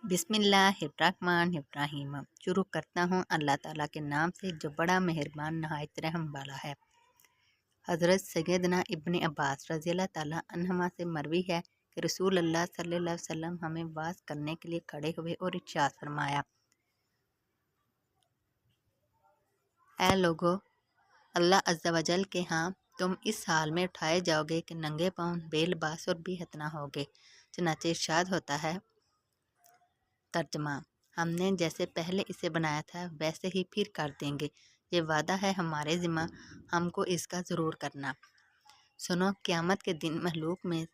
बिस्मिल्लाहिर्रहमानिर्रहीम। शुरू करता हूँ अल्लाह ताला के नाम से जो बड़ा मेहरबान नहायत रहम वाला है। हज़रत सैयदना इब्न अब्बास रज़ियल्लाहु ताला अन्हुमा से मरवी है कि रसूल अल्लाह सल्लल्लाहु अलैहि वसल्लम हमें वाज करने के लिए खड़े हुए और इरशाद फरमाया, ऐ लोगो, अल्लाह अज़्ज़ा वजल के यहाँ तुम इस हाल में उठाए जाओगे कि नंगे पाँव बेलबास और बेहतना होगे। चनाचे इरशाद होता है, तर्जमा, हमने जैसे पहले इसे बनाया था वैसे ही फिर कर देंगे। ये वादा है हमारे ज़िम्मा, हमको इसका ज़रूर करना। सुनो, क़यामत के दिन महलूक में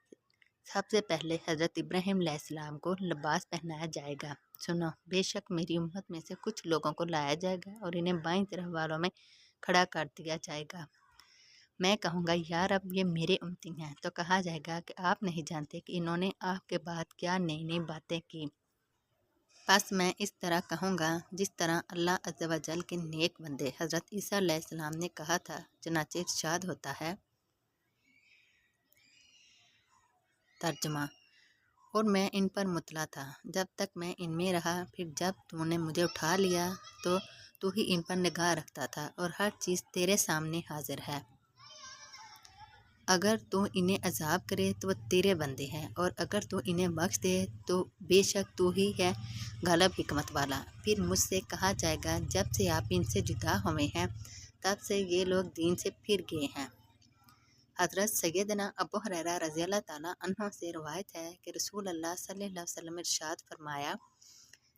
सबसे पहले हज़रत इब्राहीम अलैहिस्सलाम को लिबास पहनाया जाएगा। सुनो, बेशक मेरी उम्मत में से कुछ लोगों को लाया जाएगा और इन्हें बाईं तरफ वालों में खड़ा कर दिया जाएगा। मैं कहूँगा, या रब, ये मेरे उम्मती हैं। तो कहा जाएगा कि आप नहीं जानते कि इन्होंने आपके बाद क्या नई नई बातें की। बस मैं इस तरह कहूँगा जिस तरह अल्लाह अज़्ज़ा वजल के नेक बंदे हज़रत ईसा अलैहिस्सलाम ने कहा था। चनाचे इरशाद होता है, तर्जमा, और मैं इन पर मुतला था जब तक मैं इनमें रहा, फिर जब तूने मुझे उठा लिया तो तू ही इन पर निगाह रखता था और हर चीज़ तेरे सामने हाजिर है। अगर तू इन्हें अजाब करे तो वह तेरे बंदे हैं, और अगर तू इन्हें बख्श दे तो बेशक तू ही है गालिब हिकमत वाला। फिर मुझसे कहा जाएगा, जब से आप इनसे जुदा हुए हैं तब से ये लोग दीन से फिर गए हैं। हज़रत सैयदना अबू हुरैरा रज़ियल्लाहु ताला अन्हु से रवायत है कि रसूल अल्लाह सल्लल्लाहु अलैहि वसल्लम इरशाद फरमाया,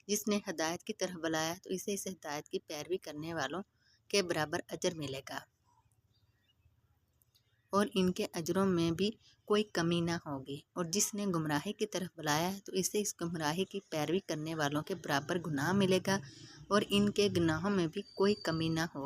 जिसने हदायत की तरफ बुलाया तो इसे इस हदायत की पैरवी करने वालों के बराबर अजर मिलेगा और इनके अजरों में भी कोई कमी ना होगी, और जिसने गुमराही की तरफ बुलाया तो इसे इस गुमराही की पैरवी करने वालों के बराबर गुनाह मिलेगा और इनके गुनाहों में भी कोई कमी ना होगी।